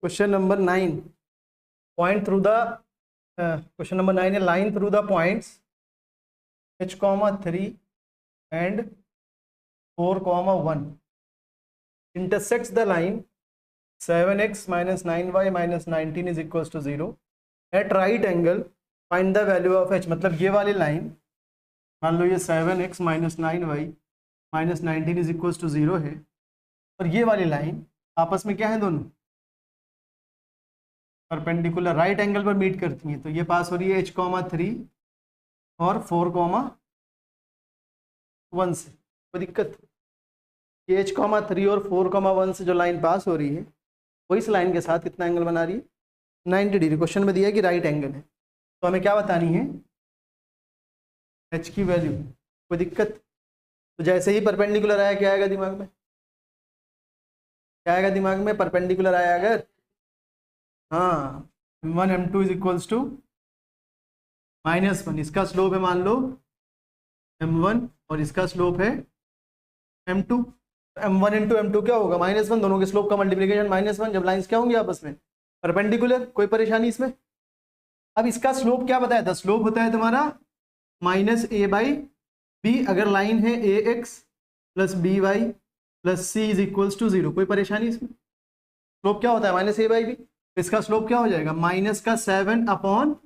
Question number 9 point through the question number 9 है line through the points h,3 and 4,1 intersects the line 7x minus 9y minus 19 is equals to 0 at right angle find the value of h। मतलब ये वाली line मान लो ये 7x minus 9y minus 19 is equals to 0 है और ये वाली line आपस में क्या है, दोनों परपेंडिकुलर राइट एंगल पर मीट करती हैं। तो ये पास हो रही है h,3 और 4,1 से। कोई दिक्कत? ये h,3 और 4,1 से जो लाइन पास हो रही है वो इस लाइन के साथ कितना एंगल बना रही है, 90 डिग्री। क्वेश्चन में दिया है कि राइट एंगल है, तो हमें क्या बतानी है, h की वैल्यू। कोई दिक्कत? तो जैसे ही परपेंडिकुलर आया क्या आएगा दिमाग में, क्या आएगा दिमाग में, परपेंडिकुलर आया अगर, हाँ m1 m2 is equals to -1। इसका स्लोप है मान लो m1 और इसका स्लोप है m2। m1 इंटू m2 क्या होगा, -1। दोनों के स्लोप का मल्टीप्लिकेशन -1। जब लाइंस क्या होंगी आपस में, परपेंडिकुलर। कोई परेशानी इसमें? अब इसका स्लोप क्या बताया था, स्लोप होता है तुम्हारा -a/b अगर लाइन है ax plus by plus c is equals to 0। कोई परेशानी इसमें? स्लोप क्या होता है -a/b। इसका स्लोप क्या हो जाएगा, -7 अपॉन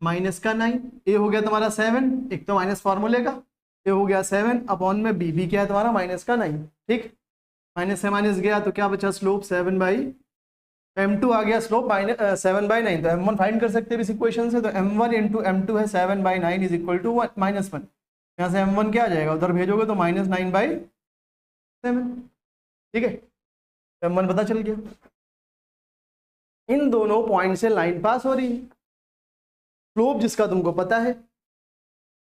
-9। ए हो गया तुम्हारा 7, एक तो माइनस फार्मूले का, ए हो गया 7 अपॉन में बी क्या है तुम्हारा -9। ठीक, माइनस से माइनस गया तो क्या बचा, स्लोप 7/m2 आ गया, स्लोप 7/9। तो m1 फाइंड कर सकते हैं इस इक्वेशन से। तो m1 इंटू m2 है 7/9 इज इक्वल टू -1। यहाँ से m1 क्या आ जाएगा, उधर भेजोगे तो -9/7। ठीक है, m1 पता चल गया। इन दोनों पॉइंट से लाइन पास हो रही है, स्लोप जिसका तुमको पता है,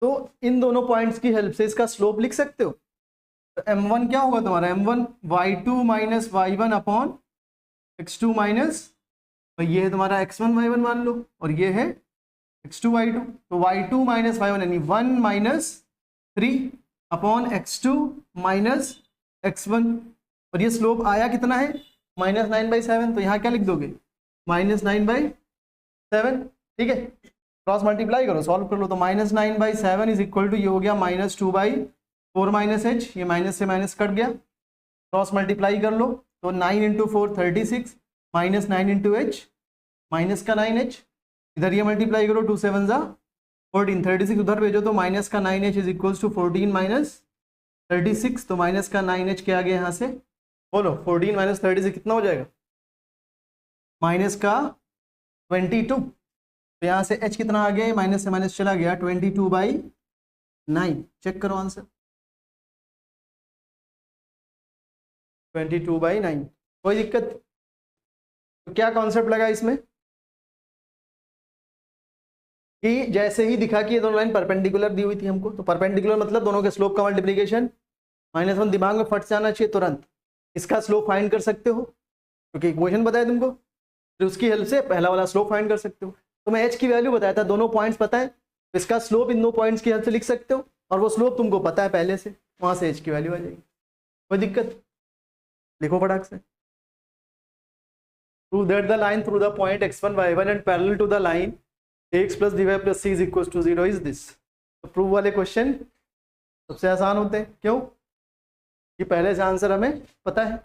तो इन दोनों पॉइंट्स की हेल्प से इसका स्लोप लिख सकते हो। तो m1 क्या होगा तुम्हारा, m1 y2 minus y1 upon x2 minus, तो ये है तुम्हारा x1 y1 मान लो, और ये है x2 y2। तो y2 माइनस y1 यानी 1 - 3 अपॉन x2 माइनस x1, और ये स्लोप आया कितना है, -9/7। तो यहाँ क्या लिख दोगे, -9/7। ठीक है, क्रॉस मल्टीप्लाई करो, सॉल्व कर लो। तो -9/7 इज इक्वल टू, ये हो गया -2/4 माइनस h, ये माइनस से माइनस कट गया, क्रॉस मल्टीप्लाई कर लो। तो 9 इंटू 4 36, -9 इंटू h, माइनस का 9h, इधर ये मल्टीप्लाई करो, 2 7 ज़ा 14, 36 उधर भेजो तो माइनस का 9h is equals to 14 minus 36। तो माइनस का 9h क्या आ गया यहाँ से, बोलो 14 माइनस 36 कितना हो जाएगा, माइनस का 22। तो यहाँ से h कितना आ गया, माइनस से माइनस चला गया, 22/9। चेक करो आंसर, 22/9। कोई दिक्कत? तो क्या कॉन्सेप्ट लगा इसमें कि जैसे ही दिखा कि ये दोनों लाइन परपेंडिकुलर दी हुई थी हमको, तो परपेंडिकुलर मतलब दोनों के स्लोप का मल्टीप्लिकेशन -1। दिमाग में फट जाना चाहिए तुरंत, इसका स्लोप फाइंड कर सकते हो क्योंकि इक्वेशन बताया तुमको, तो उसकी हेल्प से पहला वाला स्लोप फाइंड कर सकते हो। तो मैं h की वैल्यू बताया था, दोनों पॉइंट्स पता है, तो इसका स्लोप इन दो पॉइंट्स की हेल्प से लिख सकते हो, और वो स्लोप तुमको पता है पहले से, वहां से h की वैल्यू आ जाएगी। कोई दिक्कत? लिखो फटाक से। Prove that the line through the point x1 y1 and parallel to the line ax plus dy plus c is equal to 0 is this. तो प्रूव वाले क्वेश्चन सबसे आसान होते हैं, क्यों? ये पहले से आंसर हमें पता है।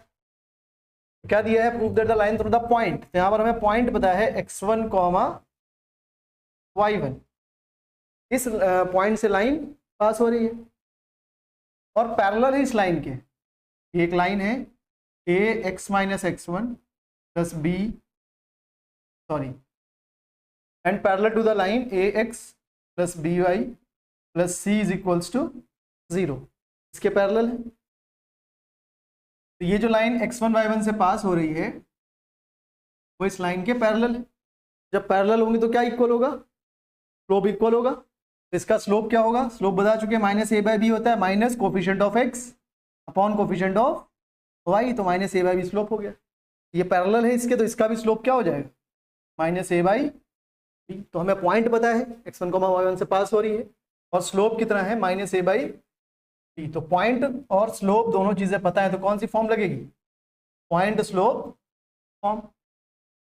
क्या दिया है, prove that the line through the point, तो यहाँ पर हमें पॉइंट पता है x1, y1। इस पॉइंट से लाइन पास हो रही है और पैरेलल है इस लाइन के। एक लाइन है ax minus x1 plus b, sorry, and parallel to the line ax plus by plus c is equals to 0। इसके पैरेलल है। तो ये जो लाइन x1 y1 से पास हो रही है वो इस लाइन के पैरेलल है। जब पैरेलल होंगी तो क्या इक्वल होगा, स्लोप इक्वल होगा। तो इसका स्लोप क्या होगा, स्लोप बता चुके हैं, -a/b होता है, minus coefficient of x upon coefficient of y। तो -a/b स्लोप हो गया। ये पैरेलल है इसके, तो इसका भी स्लोप क्या हो जाएगा, -a/b। तो हमें पॉइंट पता है x1, y1 से पास हो रही है, और स्लोप कितना है, -a/b। तो पॉइंट और स्लोप दोनों चीजें पता है, तो कौन सी फॉर्म लगेगी, point slope form.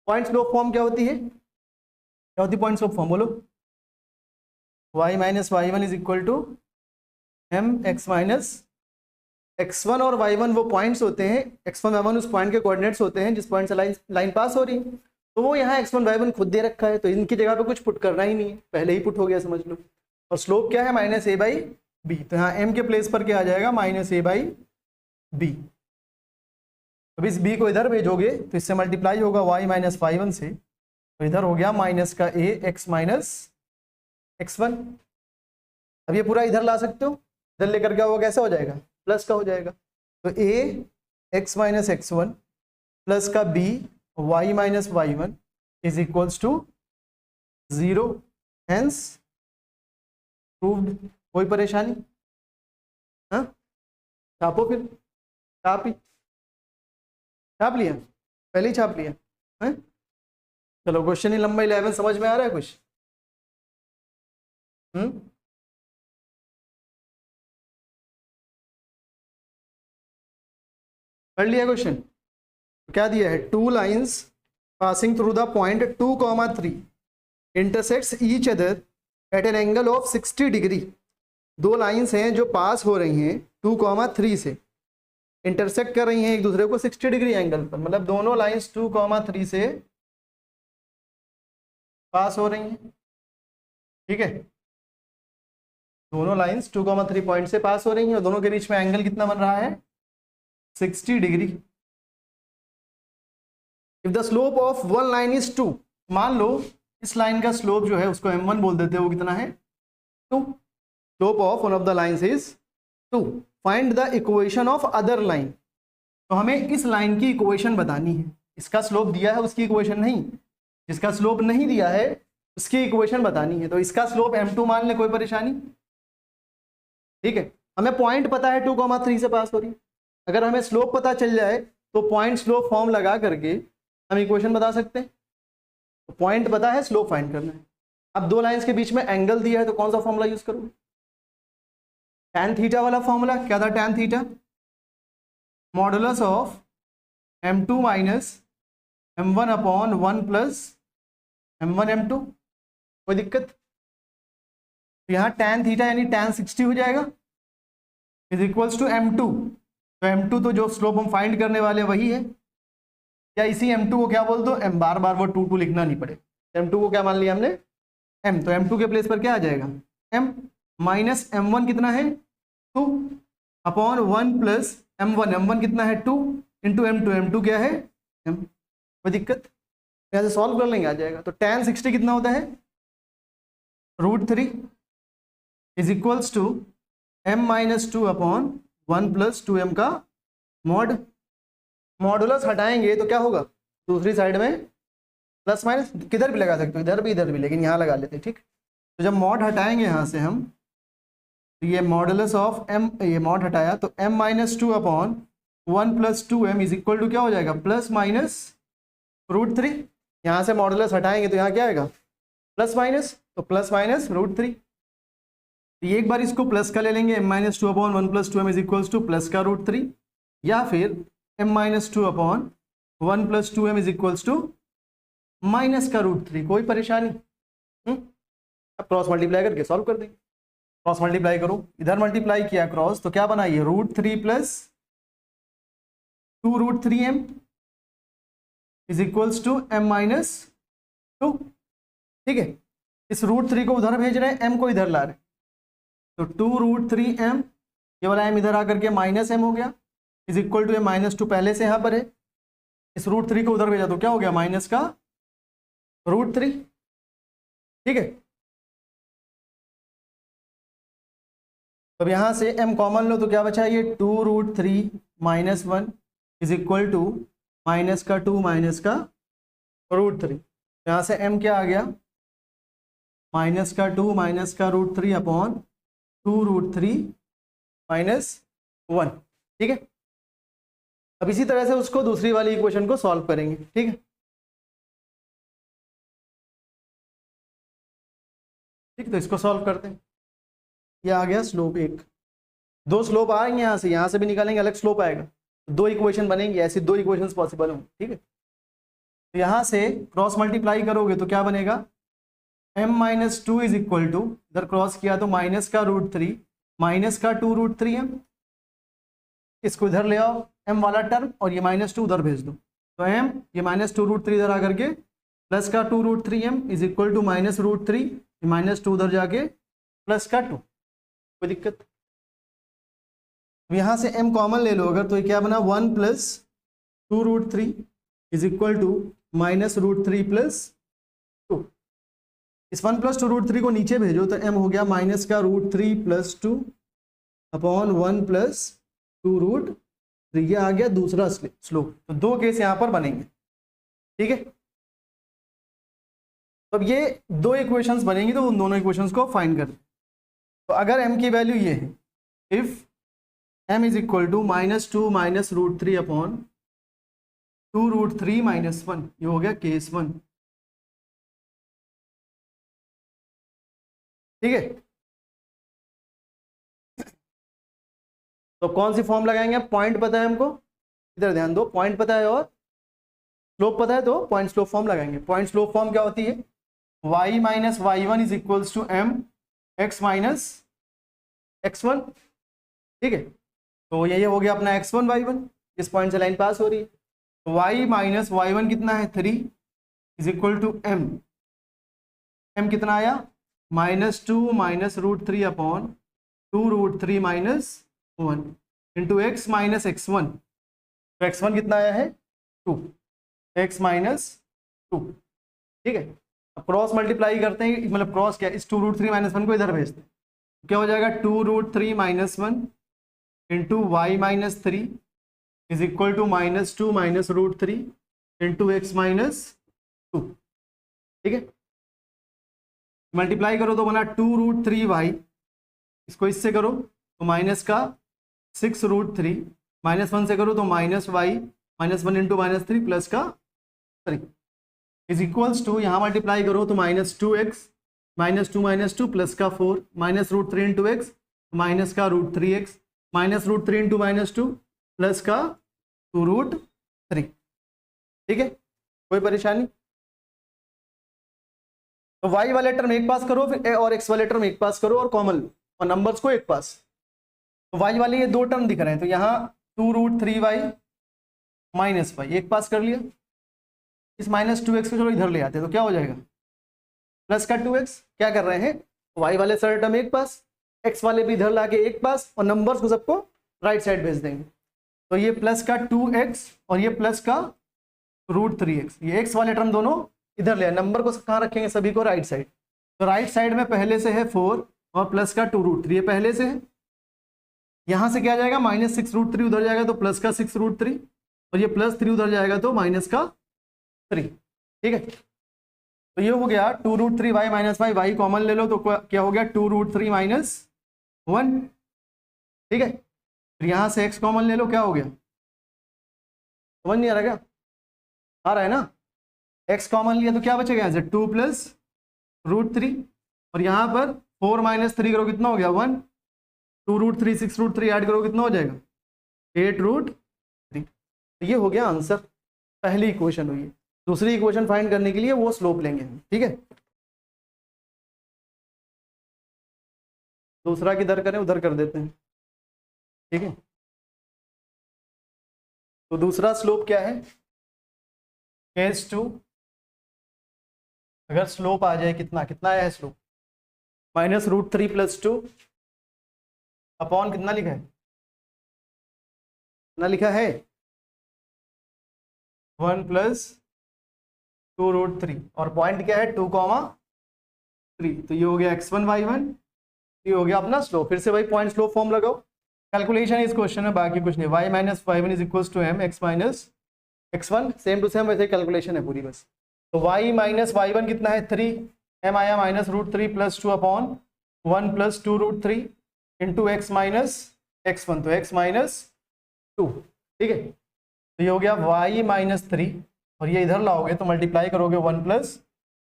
Point slope form क्या होती है, क्या होती है पॉइंट स्लोप फॉर्म, बोलो। y minus y one is equal to m x minus x1 और y1 वो पॉइंट्स होते हैं, x1 y1 उस पॉइंट के कोऑर्डिनेट्स होते हैं जिस पॉइंट से लाइन पास हो रही है। तो वो यहाँ x1 y1 खुद दे रखा है, तो इनकी जगह पे कुछ पुट करना ही नहीं है, पहले ही पुट हो गया समझ लो। और स्लोप क्या है, माइनस ए बाई बी, तो यहाँ m के प्लेस पर क्या आ जाएगा, माइनस ए बाई बी। अब इस b को इधर भेजोगे तो इससे मल्टीप्लाई होगा y माइनस वाई वन से, तो इधर हो गया माइनस का a x माइनस x1। अब ये पूरा इधर ला सकते हो, इधर लेकर क्या होगा, कैसे हो जाएगा, प्लस का हो जाएगा। तो a x minus x1 plus का b y minus y one is equals to 0, hence proved. कोई परेशानी, हाँ छापो फिर, छाप लिया, पहले ही छाप लिया है। चलो क्वेश्चन ही नंबर 11 समझ में आ रहा है कुछ, कर लिया क्वेश्चन। क्या दिया है, 2 lines passing through the point 2,3 intersects each other at an angle of 60 degree. 2 lines हैं जो पास हो रही हैं 2,3 से, इंटरसेक्ट कर रही हैं एक दूसरे को 60 डिग्री एंगल पर, मतलब दोनों लाइन्स 2,3 से पास हो रही हैं, ठीक है। दोनों लाइन्स 2,3 पॉइंट से पास हो रही हैं और दोनों के बीच में एंगल कितना बन रहा है, 60 degree. If the slope of one line is 2, मान लो इस लाइन का स्लोप जो है उसको m1 बोल देते हैं, वो कितना है 2। Slope of one of the lines is 2, find the equation of other line. तो हमें इस लाइन की इक्वेशन बतानी है, इसका स्लोप दिया है उसकी इक्वेशन नहीं, जिसका स्लोप नहीं दिया है उसकी इक्वेशन बतानी है। तो इसका स्लोप m2 मान ले, कोई परेशानी, ठीक है। हमें पॉइंट पता है 2,3 से पास हो रही है, अगर हमें स्लोप पता चल जाए तो पॉइंट स्लोप फॉर्म लगा करके हम इक्वेशन बता सकते हैं। तो पॉइंट पता है, स्लोप फाइंड करना है। अब 2 लाइंस के बीच में एंगल दिया है तो कौन सा फॉर्मूला यूज करोगे, tan थीटा वाला फॉर्मूला। क्या था tan theta, modulus of m2 minus m1 upon 1 plus m1 m2। कोई दिक्कत, तो यहाँ tan थीटा यानी tan 60 हो जाएगा इज इक्वल्स टू m2। तो m2 तो जो स्लोप हम फाइंड करने वाले वही है, या इसी m2 को क्या बोल दो m, बार बार वो 2 लिखना नहीं पड़े। m2 को क्या मान लिया हमने m, तो m2 के प्लेस पर क्या आ जाएगा m माइनस m1 कितना है 2 अपॉन 1 प्लस m1, m1 कितना है 2 इंटू m2, m2 क्या है m। कोई दिक्कत, ऐसे सॉल्व कर लेंगे आ जाएगा। तो tan 60 कितना होता है √3 is equals to m minus 2 upon 1 plus 2m का मॉड। मॉडुलस हटाएंगे तो क्या होगा, दूसरी साइड में प्लस माइनस, किधर भी लगा सकते हो, इधर भी, लेकिन यहाँ लगा लेते हैं, ठीक। तो जब मॉड हटाएंगे यहाँ से हम, तो ये मॉडुलस ऑफ m, ये मॉड हटाया तो m minus 2 upon 1 plus 2m is equal to क्या हो जाएगा, प्लस माइनस √3। यहाँ से मॉडुलस हटाएंगे तो यहाँ क्या आएगा प्लस माइनस, तो प्लस माइनस √3। ये एक बार इसको प्लस का ले लेंगे, m minus 2 upon 1 plus 2m is equals to plus का √3, या फिर m minus 2 upon 1 plus 2m is equals to minus का √3। कोई परेशानी, अब क्रॉस मल्टीप्लाई करके सॉल्व कर देंगे। क्रॉस मल्टीप्लाई करो, इधर मल्टीप्लाई किया क्रॉस तो क्या बना, ये √3 plus 2√3m is equals to m minus 2, ठीक है। इस √3 को उधर भेज रहे हैं, m को इधर ला रहे हैं, तो 2√3m, ये वाला m इधर आकर के माइनस m हो गया इज इक्वल टू माइनस 2 पहले से यहाँ पर है, इस √3 को उधर भेजा तो क्या हो गया माइनस का √3, ठीक है। अब यहाँ से m कॉमन लो तो क्या बचा, ये 2√3 minus 1 is equal to minus का 2 माइनस का √3। यहाँ से m क्या आ गया, माइनस का 2 माइनस का √3 अपॉन 2√3 माइनस 1, ठीक है। अब इसी तरह से उसको दूसरी वाली इक्वेशन को सॉल्व करेंगे, ठीक है। ठीक, तो इसको सॉल्व करते हैं। ये आ गया स्लोप 1, 2 स्लोप आ रही हैं यहाँ से भी निकालेंगे, अलग स्लोप आएगा, 2 इक्वेशन बनेंगी, ऐसी 2 इक्वेशंस पॉसिबल होंगी, ठीक है। तो यहाँ से क्रॉस मल्टीप्लाई करोगे तो क्या बनेगा, m minus two is equal to, इधर क्रॉस किया तो माइनस का रूट थ्री माइनस का टू रूट थ्री एम, इसको इधर ले आओ m वाला टर्म और ये माइनस टू उधर भेज दो, तो m ये माइनस टू रूट थ्री इधर आकर के प्लस का two root three m is equal to minus root three, minus two उधर जाके प्लस का टू, कोई दिक्कत। यहाँ से m कॉमन ले लो अगर, तो ये क्या बना, one plus two root three is equal to minus root three plus two, इस one plus two root three को नीचे भेजो तो m हो गया माइनस का root three plus two upon one plus two root three, ये आ गया दूसरा स्लोप। तो दो केस यहाँ पर बनेंगे, ठीक है। तो अब ये दो इक्वेशंस बनेंगी तो उन दोनों इक्वेशंस को फाइंड कर, तो अगर m की वैल्यू ये है, if m is equal to minus two minus root three upon two root three minus one, ये हो गया केस वन, ठीक है। तो कौन सी फॉर्म लगाएंगे, पॉइंट पता है हमको, इधर ध्यान दो, पॉइंट पता है और स्लोप पता है, तो पॉइंट स्लोप फॉर्म लगाएंगे। पॉइंट स्लोप फॉर्म क्या होती है, y minus y one is equals to m x minus x one, ठीक है। तो ये हो गया अपना x1 y1, इस पॉइंट से लाइन पास हो रही है, तो y माइनस वाई वन कितना है, three is equal to m कितना आया, minus two minus root three upon two root three minus one into x minus x one, तो x1 कितना आया है, टू, x माइनस टू, ठीक है। अब क्रॉस मल्टीप्लाई करते हैं, मतलब क्रॉस क्या, इस two root three minus one को इधर भेजते हैं, तो क्या हो जाएगा, two root three minus one into y minus three is equal to minus two minus root three into x minus two, ठीक है। मल्टीप्लाई करो तो बना टू रूट थ्री वाई, इसको इससे करो तो माइनस का six root three, minus one से करो तो minus Y minus one into minus three plus का थ्री इज इक्वल्स टू, यहाँ मल्टीप्लाई करो तो minus two X minus two plus का four minus root three into x minus का root three X minus root three into minus two plus का two root three, ठीक है। कोई परेशानी, तो y वाले टर्म एक पास करो फिर और x वाले टर्म एक पास करो और कॉमन लो और नंबर्स को एक पास, तो y वाले ये दो टर्म दिख रहे हैं, तो यहाँ two root three y minus y एक पास कर लिया, इस माइनस टू एक्स को चलो इधर ले आते हैं, तो क्या हो जाएगा, प्लस का टू एक्स, क्या कर रहे हैं, y वाले सारे टर्म एक पास, x वाले भी इधर ला के एक पास और नंबर्स को सबको राइट साइड भेज देंगे, तो ये प्लस का टू एक्स और ये प्लस का रूट थ्री एक्स, ये x वाले टर्म दोनों इधर ले, नंबर को कहाँ रखेंगे, सभी को राइट साइड, तो राइट साइड में पहले से है फोर और प्लस का टू रूट थ्री, ये पहले से है, यहाँ से क्या जाएगा, माइनस सिक्स रूट थ्री उधर जाएगा तो प्लस का सिक्स रूट थ्री और ये प्लस थ्री उधर जाएगा तो माइनस का थ्री, ठीक है। तो ये हो गया two root three y minus y common ले लो तो क्या हो गया, two root three minus one, ठीक है। फिर यहाँ से x कॉमन ले लो, क्या हो गया, समझ नहीं आ रहा क्या, आ रहा है ना, x कॉमन लिया तो क्या बचेगा यहाँ से, टू प्लस रूट थ्री और यहाँ पर फोर माइनस थ्री करो कितना हो गया, one, two root three six root three add करो कितना हो जाएगा, एट रूट थ्री, तो ये हो गया आंसर, पहली इक्वेशन हुई है। दूसरी इक्वेशन फाइंड करने के लिए वो स्लोप लेंगे, ठीक है। दूसरा किधर करें, उधर कर देते हैं, ठीक है। तो दूसरा स्लोप क्या है, केस टू, अगर स्लोप आ जाए कितना, कितना आया है slope, minus root three plus two upon कितना लिखा है, कितना लिखा है, one plus two root three और पॉइंट क्या है, टू कॉमा थ्री, तो ये हो गया x1 y1, ये हो गया अपना स्लोप। फिर से भाई पॉइंट स्लोप फॉर्म लगाओ, कैलकुलेशन इस क्वेश्चन में बाकी कुछ नहीं, y minus y one is equal to m x minus x one, same to same वैसे कैलकुलेशन है पूरी बस। तो y माइनस वाई वन कितना है, थ्री, m आया minus root three plus two upon one plus two root three into x minus x one, तो x minus two, ठीक है। तो ये हो गया y माइनस थ्री और ये इधर लाओगे तो मल्टीप्लाई करोगे one plus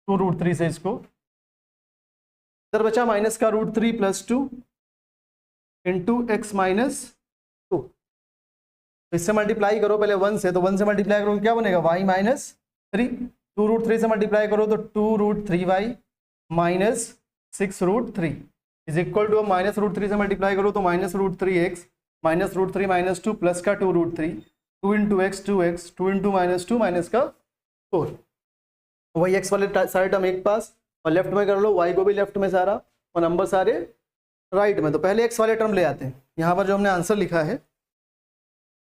two root three से, इसको इधर बचा माइनस का root three plus two into x minus two, इससे मल्टीप्लाई करो पहले वन से, तो वन से मल्टीप्लाई करोगे क्या बनेगा, y माइनस 3, 2√3 से मल्टीप्लाई करो तो 2√3y minus 6√3 is equal to, -√3 से मल्टीप्लाई करो तो -√3x -√3 -2 प्लस का 2√3, 2 into x 2x, 2 into -2 minus का 4। वही x वाले सारे टर्म एक पास और लेफ्ट में कर लो, y को भी लेफ्ट में सारा और नंबर सारे राइट में। तो पहले x वाले टर्म ले आते हैं। यहाँ पर जो हमने आंसर लिखा है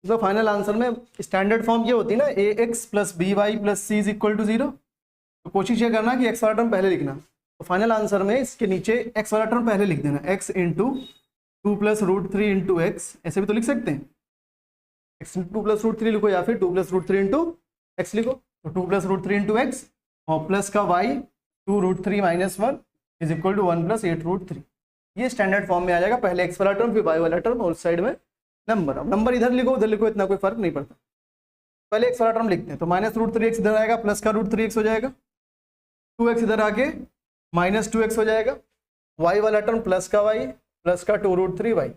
तो फाइनल आंसर में स्टैंडर्ड फॉर्म ये होती है ना, ax plus by plus c is equal to 0। तो कोशिश ये करना कि x वाला टर्म पहले लिखना। तो फाइनल आंसर में इसके नीचे x वाला टर्म पहले लिख देना, x into 2 plus √3 into x, ऐसे भी तो लिख सकते हैं। x इंटू 2 प्लस √3 लिखो या फिर 2 प्लस √3 इंटू एक्स लिखो। तो 2 प्लस √3 इंटू एक्स और प्लस का y 2√3 minus 1 is equal to 1 plus 8√3। ये स्टैंडर्ड फॉर्म में आ जाएगा, पहले x वाला टर्म फिर y वाला टर्म और उस साइड में नंबर। अब नंबर इधर लिखो उधर लिखो, इतना कोई फर्क नहीं पड़ता। पहले x वाला टर्म लिखते हैं। तो -√3x इधर आएगा, प्लस का √3x हो जाएगा, 2x इधर आके -2x हो जाएगा, y वाला टर्म प्लस का y प्लस का 2√3y,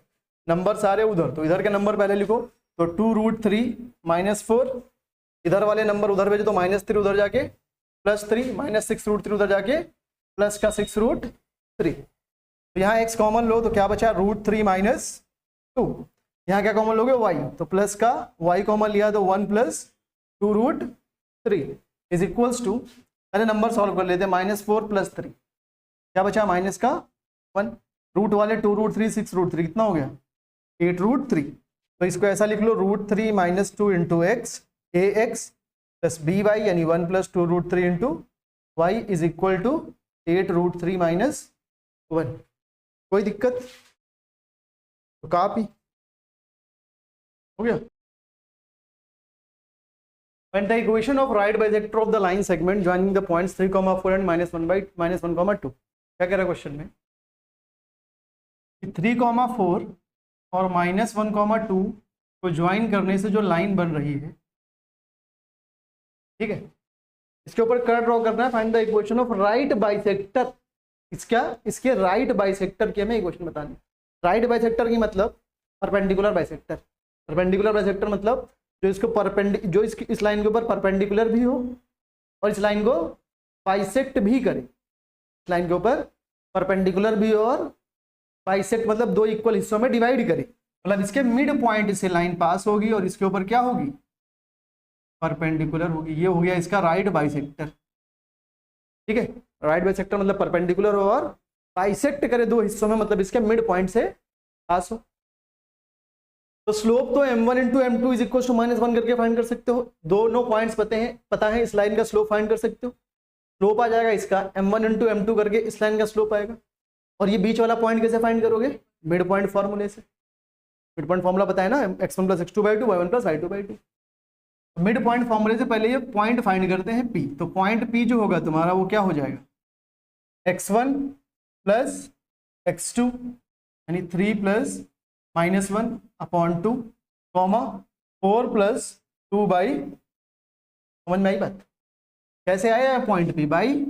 नंबर सारे उधर। तो इधर के नंबर पहले लिखो, तो 2√3 -4, इधर वाले नंबर उधर भेजो तो -3 उधर जाके +3, -6√3 उधर जाके प्लस का 6√3। तो यहाँ x कॉमन लो तो क्या बचा, √3 - 2। यहाँ क्या कॉमन लोगे, y, तो प्लस का y कॉमन लिया तो 1 प्लस 2√3 इज इक्वल्स टू, पहले नंबर सॉल्व कर लेते हैं, -4 प्लस 3 क्या बचा, माइनस का 1, रूट वाले 2√3 6√3 कितना हो गया 8√3। तो इसको ऐसा लिख लो, √3 - 2 into x ax plus by यानी 1 plus 2√3 into y is equal to 8√3 minus 1। कोई दिक्कत, तो कॉपी हो गया। When the equation of right bisector of the line segment joining the points 3, 4 and -1, 2, क्या कह रहा है क्वेश्चन में, 3, 4 और -1, 2 को ज्वाइन करने से जो लाइन बन रही है, ठीक है, इसके ऊपर कर्व ड्रॉ करना है। Find the equation of right bisector. इसके राइट बाइसेक्टर की हमें इक्वेशन बतानी। राइट बाइसेक्टर की मतलब परपेंडिकुलर बाइसेक्टर। परपेंडिकुलर बाइसेक्टर मतलब जो इसको जो इस लाइन के ऊपर परपेंडिकुलर भी हो और इस लाइन को बाइसेक्ट भी करे। इस लाइन के ऊपर परपेंडिकुलर भी हो और बाइसेक्ट मतलब दो इक्वल हिस्सों में डिवाइड करे, मतलब इसके मिड पॉइंट से लाइन पास होगी और इसके ऊपर क्या होगी, परपेंडिकुलर होगी। ये हो गया इसका राइट बाइसेक्टर, ठीक है। राइट बाइसेक्टर मतलब परपेंडिकुलर हो और बाइसेक्ट करे दो हिस्सों में, मतलब इसके मिड पॉइंट से पास हो। तो स्लोप तो m1 into m2 is equal to -1 करके फाइंड कर सकते हो। दोनों पॉइंट्स पता है, इस लाइन का स्लोप फाइंड कर सकते हो। स्लोप आ जाएगा इसका m1 इंटू m2 करके, इस लाइन का स्लोप आएगा। और ये बीच वाला पॉइंट कैसे फाइंड करोगे, मिड पॉइंट फॉर्मूले से। मिड पॉइंट फॉर्मूला बताया ना, x1 + x2/2 y1 + y2/2। Mid point फॉर्मूले से पहले ये पॉइंट फाइंड करते हैं p। तो पॉइंट p जो होगा तुम्हारा वो क्या हो जाएगा, x1 + x2 यानी 3 + -1/2, 4 + 2/, समझ में आई बात। कैसे आया है point p, by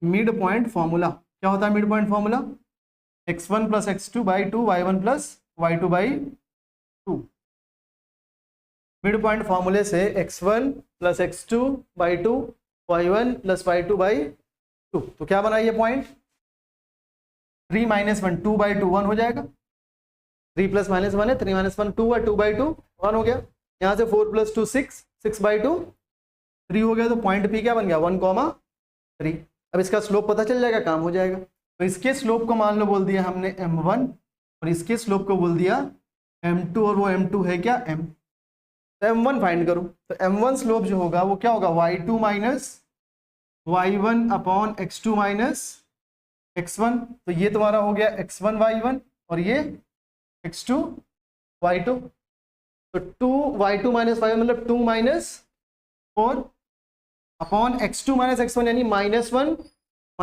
mid point formula. क्या होता है mid point formula, x1 + x2/2 y1 + y2/2। Mid point फॉर्मूले से x1 + x2/2 y1 + y2/2। तो क्या बना ये पॉइंट, 3 - 1 2/2 1 हो जाएगा। 3 + -1 है, 3 - 1 2 है, 2/2 1 हो गया। यहाँ से 4 + 2 6, 6/2 3 हो गया। तो पॉइंट p क्या बन गया, 1, 3। अब इसका स्लोप पता चल जाएगा, काम हो जाएगा। तो इसके स्लोप को मान लो बोल दिया हमने m1 और इसके स्लोप को बोल दिया m2, और वो m2 है क्या, m। तो m1 फाइंड करो। तो m1 स्लोप जो होगा वो क्या होगा, y2 - y1 / x2 - x1। तो ये तुम्हारा हो गया x1 y1 और ये x2 y2। तो 2y2 - y1 मतलब 2 - 4 अपॉन x2 - x1 यानी -1 -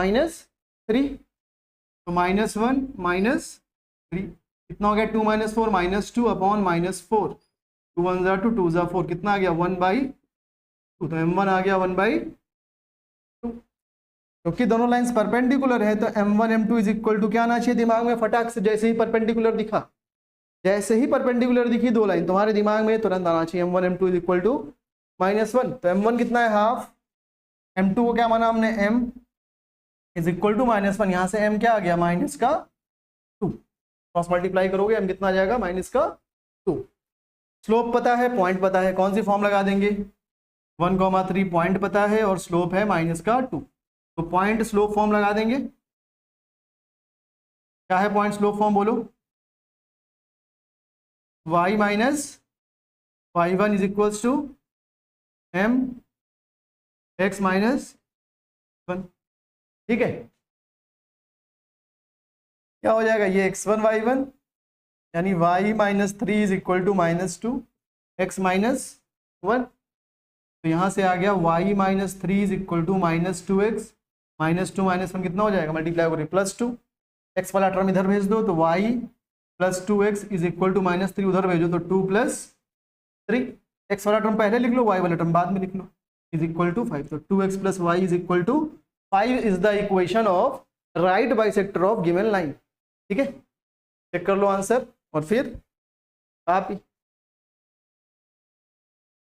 3। तो -1 - 3 कितना हो गया, 2 - 4 -2 अपॉन -4, 2 1 = 2, 2 = 4, कितना आ गया 1/2। तो m1 आ गया 1/2। क्योंकि दोनों लाइंस परपेंडिकुलर है तो m1 m2 is equal to क्या आना चाहिए दिमाग में, फटाक से जैसे ही परपेंडिकुलर दिखा, जैसे ही परपेंडिकुलर दिखी दो लाइन तुम्हारे दिमाग में तुरंत आना चाहिए m1 m2 is equal to -1, तो m1 कितना है हाफ, m2 को क्या माना हमने m इज इक्वल टू -1, यहाँ से m क्या आ गया -2, क्रॉस मल्टीप्लाई करोगे m कितना आ जाएगा -2। स्लोप पता है, पॉइंट पता है, कौन सी फॉर्म लगा देंगे, 1,3 पॉइंट पता है और स्लोप है -2, तो पॉइंट स्लोप फॉर्म लगा देंगे। क्या है पॉइंट स्लोप फॉर्म बोलो, y minus y1 is equals to m x -1, ठीक है। क्या हो जाएगा, ये x1 y1 यानी y -3 is equal to -2 x -1, तो यहाँ से आ गया y -3 is equal to -2x, -2 -1 कितना हो जाएगा, मल्टीप्लाई करें +2, x वाला टर्म इधर भेज दो तो y + 2x is equal to -3 उधर भेजो तो 2 + 3, x वाला टर्म पहले लिख लो, y वाला टर्म बाद में लिख लो, इज इक्वल टू 5, तो 2x + y is equal to 5 is the equation of right bisector of given line, ठीक है। चेक कर लो आंसर और फिर आप